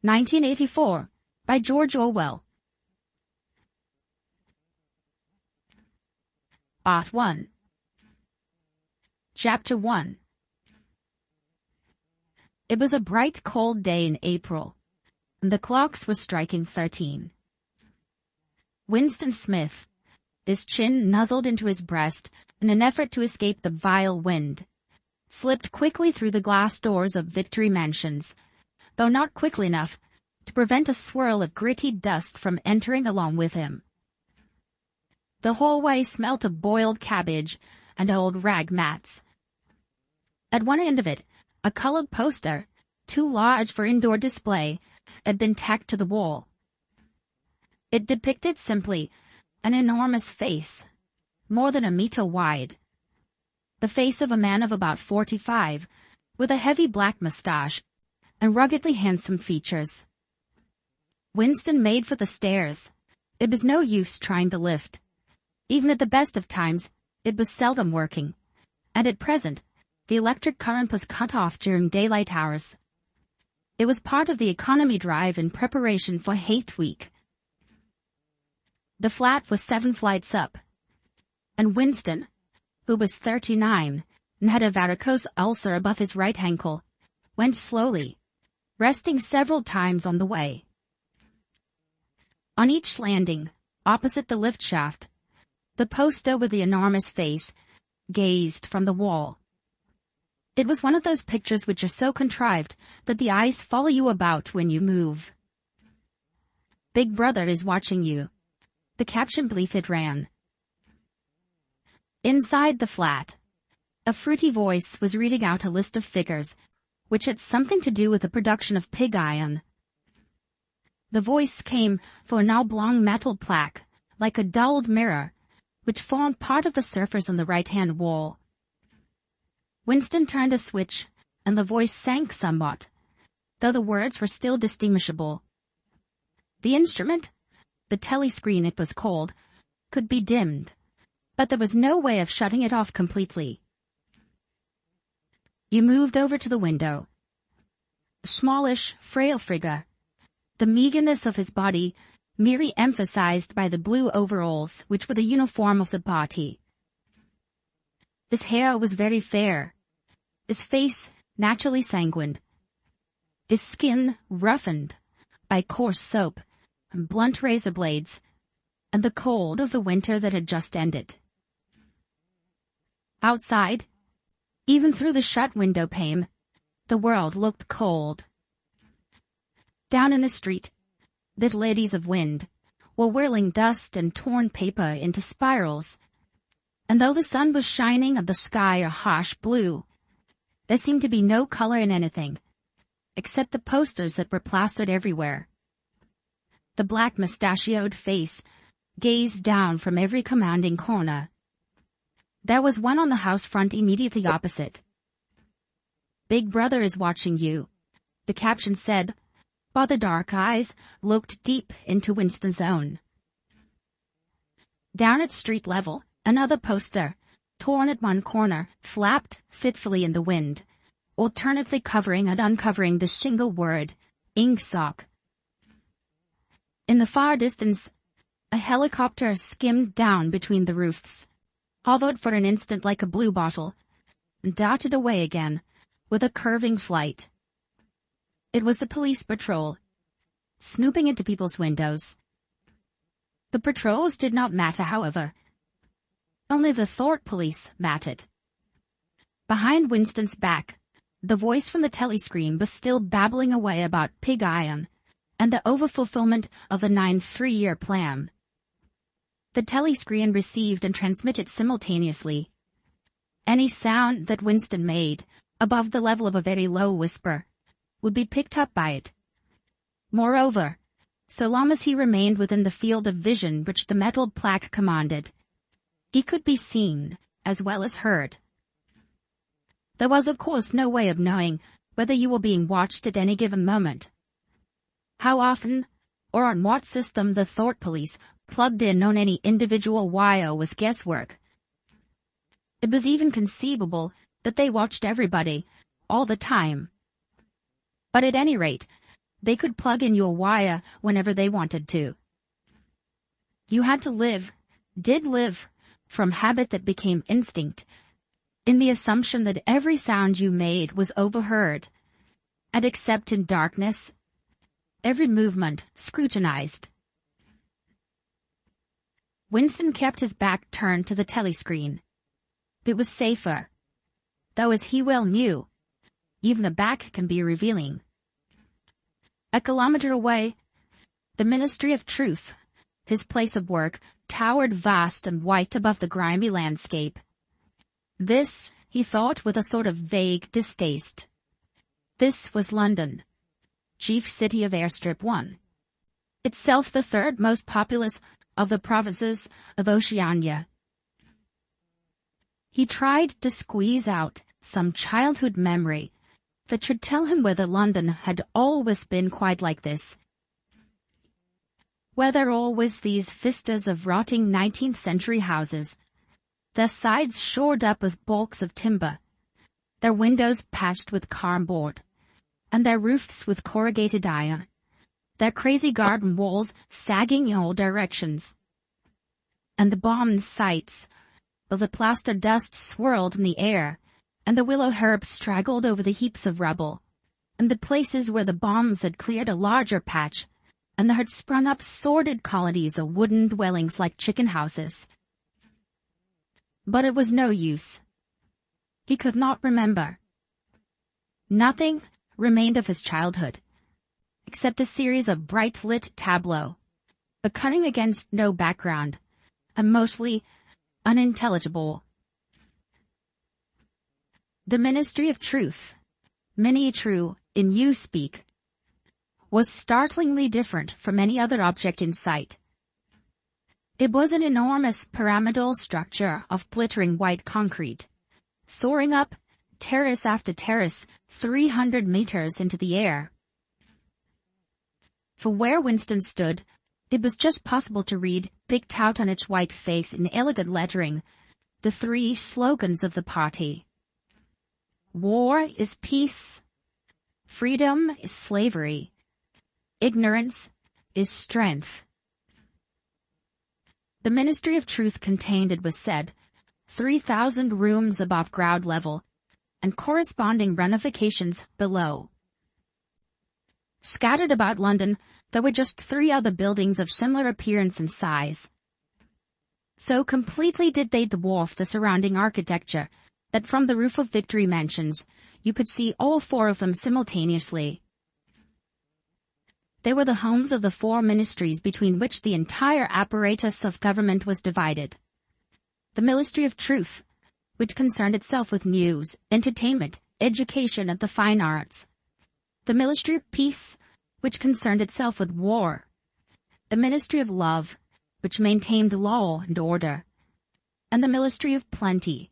1984, by George Orwell. Part 1. Chapter 1. It was a bright, cold day in April, and the clocks were striking 13. Winston Smith, his chin nuzzled into his breast in an effort to escape the vile wind, slipped quickly through the glass doors of Victory Mansions, though not quickly enough to prevent a swirl of gritty dust from entering along with him. The hallway smelt of boiled cabbage and old rag mats. At one end of it, a colored poster, too large for indoor display, had been tacked to the wall. It depicted simply an enormous face, more than a metre wide. The face of a man of about 45, with a heavy black moustache and ruggedly handsome features. Winston made for the stairs. It was no use trying to lift. Even at the best of times, it was seldom working, and at present, the electric current was cut off during daylight hours. It was part of the economy drive in preparation for Hate Week. The flat was 7 flights up, and Winston, who was 39 and had a varicose ulcer above his right ankle, went slowly, resting several times on the way. On each landing, opposite the lift shaft, the poster with the enormous face gazed from the wall. It was one of those pictures which are so contrived that the eyes follow you about when you move. "Big Brother is watching you," the caption beneath it ran. Inside the flat, a fruity voice was reading out a list of figures which had something to do with the production of pig iron. The voice came from an oblong metal plaque, like a dulled mirror, which formed part of the surface on the right-hand wall. Winston turned a switch, and the voice sank somewhat, though the words were still distinguishable. The instrument, the telescreen it was called, could be dimmed, but there was no way of shutting it off completely. You moved over to the window. A smallish, frail figure, the meagerness of his body merely emphasized by the blue overalls which were the uniform of the party. His hair was very fair, his face naturally sanguine, his skin roughened by coarse soap and blunt razor blades and the cold of the winter that had just ended. Outside, even through the shut window pane, the world looked cold. Down in the street, little eddies of wind were whirling dust and torn paper into spirals, and though the sun was shining and the sky a harsh blue, there seemed to be no color in anything, except the posters that were plastered everywhere. The black mustachioed face gazed down from every commanding corner. There was one on the house front immediately opposite. "Big Brother is watching you," the caption said, while the dark eyes looked deep into Winston's own. Down at street level, another poster, torn at one corner, flapped fitfully in the wind, alternately covering and uncovering the single word, "Ingsoc." In the far distance, a helicopter skimmed down between the roofs, hovered for an instant like a blue bottle, and darted away again with a curving flight. It was the police patrol, snooping into people's windows. The patrols did not matter, however. Only the Thorpe police mattered. Behind Winston's back, the voice from the telescreen was still babbling away about pig iron and the overfulfillment of the 9th three-year plan. The telescreen received and transmitted simultaneously. Any sound that Winston made, above the level of a very low whisper, would be picked up by it. Moreover, so long as he remained within the field of vision which the metal plaque commanded, he could be seen as well as heard. There was, of course, no way of knowing whether you were being watched at any given moment. How often, or on what system the Thorpe police plugged in on any individual wire was guesswork. It was even conceivable that they watched everybody, all the time. But at any rate, They could plug in your wire whenever they wanted to. You had to live, did live, from habit that became instinct, in the assumption that every sound you made was overheard, and except in darkness, every movement scrutinized. Winston kept his back turned to the telescreen. It was safer, though as he well knew, even a back can be revealing. A kilometer away, the Ministry of Truth, his place of work, towered vast and white above the grimy landscape. This, he thought with a sort of vague distaste. This was London, chief city of Airstrip 1. Itself the third most populous of the provinces of Oceania. He tried to squeeze out some childhood memory that should tell him whether London had always been quite like this. Whether always these vistas of rotting 19th century houses, their sides shored up with balks of timber, their windows patched with cardboard, and their roofs with corrugated iron, their crazy garden walls sagging in all directions, and the bombed sites, while the plaster dust swirled in the air, and the willow herb straggled over the heaps of rubble, and the places where the bombs had cleared a larger patch, and there had sprung up sordid colonies of wooden dwellings like chicken houses. But it was no use. He could not remember. Nothing remained of his childhood, except a series of bright-lit tableaux, a cutting against no background, and mostly unintelligible. The Ministry of Truth, metre in Newspeak, was startlingly different from any other object in sight. It was an enormous pyramidal structure of glittering white concrete, soaring up, terrace after terrace, 300 meters into the air. For where Winston stood, it was just possible to read, picked out on its white face in elegant lettering, the three slogans of the party. War is peace. Freedom is slavery. Ignorance is strength. The Ministry of Truth contained, it was said, 3,000 rooms above ground level, and corresponding ramifications below. Scattered about London, there were just 3 other buildings of similar appearance and size. So completely did they dwarf the surrounding architecture that from the roof of Victory Mansions you could see all 4 of them simultaneously. They were the homes of the 4 ministries between which the entire apparatus of government was divided. The Ministry of Truth, which concerned itself with news, entertainment, education, and the fine arts. The Ministry of Peace, which concerned itself with war. The Ministry of Love, which maintained law and order. And the Ministry of Plenty,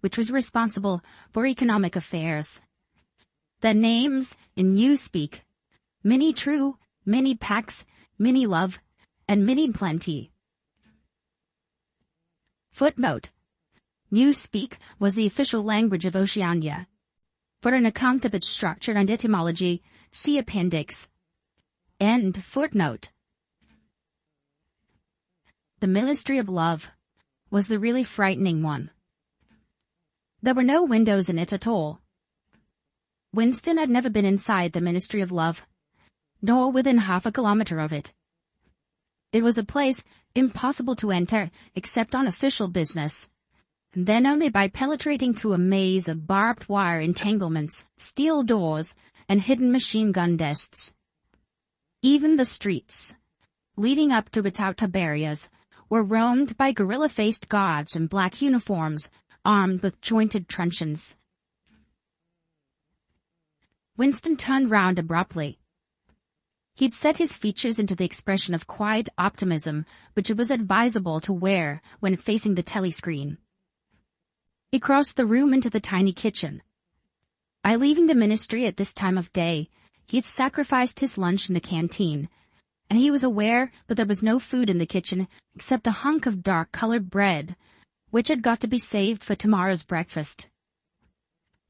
which was responsible for economic affairs. Their names in Newspeak, Mini True, Mini Pax, Mini Love, and Mini Plenty. Footnote: Newspeak was the official language of Oceania. For an account of its structure and etymology, see Appendix. End footnote. The Ministry of Love was the really frightening one. There were no windows in it at all. Winston had never been inside the Ministry of Love, nor within half a kilometer of it. It was a place impossible to enter except on official business, and then only by penetrating through a maze of barbed wire entanglements, steel doors, and hidden machine gun nests. Even the streets, leading up to its outer barriers, were roamed by gorilla-faced guards in black uniforms, armed with jointed truncheons. Winston turned round abruptly. He'd set his features into the expression of quiet optimism which it was advisable to wear when facing the telescreen. He crossed the room into the tiny kitchen. By leaving the ministry at this time of day, he had sacrificed his lunch in the canteen, and he was aware that there was no food in the kitchen except a hunk of dark-colored bread, which had got to be saved for tomorrow's breakfast.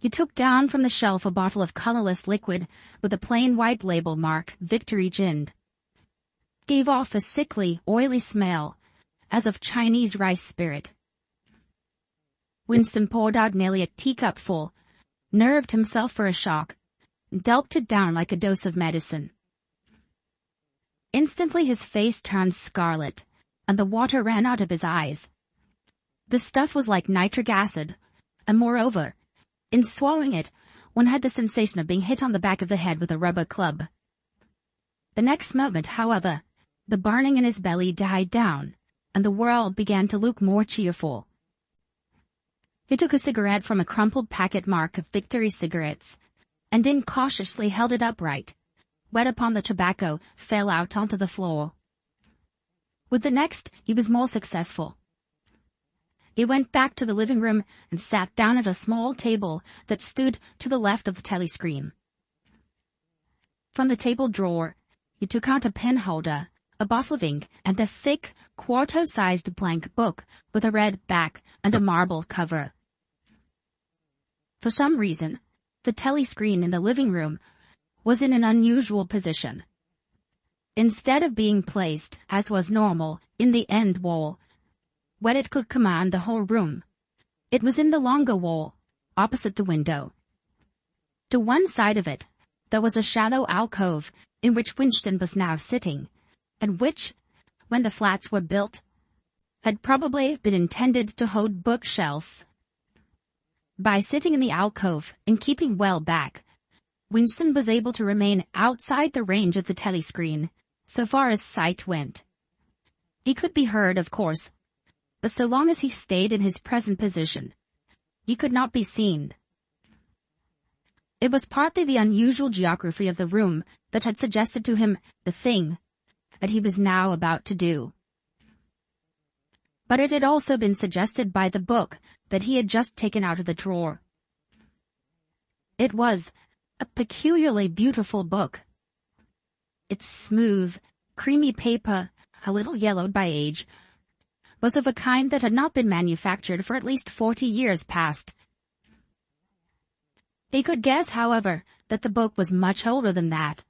He took down from the shelf a bottle of colorless liquid with a plain white label marked Victory Gin. Gave off a sickly, oily smell, as of Chinese rice spirit. Winston poured out nearly a teacupful, nerved himself for a shock, and gulped it down like a dose of medicine. Instantly his face turned scarlet, and the water ran out of his eyes. The stuff was like nitric acid, and moreover, in swallowing it, one had the sensation of being hit on the back of the head with a rubber club. The next moment, however, the burning in his belly died down, and the world began to look more cheerful. He took a cigarette from a crumpled packet marked of Victory cigarettes, and incautiously held it upright. Wet upon the tobacco, fell out onto the floor. With the next, he was more successful. He went back to the living room and sat down at a small table that stood to the left of the telescreen. From the table drawer, he took out a pen holder, a bottle of ink, and a thick, quarto-sized blank book with a red back and a marble cover. For some reason, the telescreen in the living room was in an unusual position. Instead of being placed, as was normal, in the end wall, where it could command the whole room, it was in the longer wall, opposite the window. To one side of it, there was a shallow alcove in which Winston was now sitting, and which, when the flats were built, had probably been intended to hold bookshelves. By sitting in the alcove and keeping well back, Winston was able to remain outside the range of the telescreen, so far as sight went. He could be heard, of course, but so long as he stayed in his present position, he could not be seen. It was partly the unusual geography of the room that had suggested to him the thing that he was now about to do. But it had also been suggested by the book that he had just taken out of the drawer. It was a peculiarly beautiful book. Its smooth, creamy paper, a little yellowed by age, was of a kind that had not been manufactured for at least 40 years past. He could guess, however, that the book was much older than that.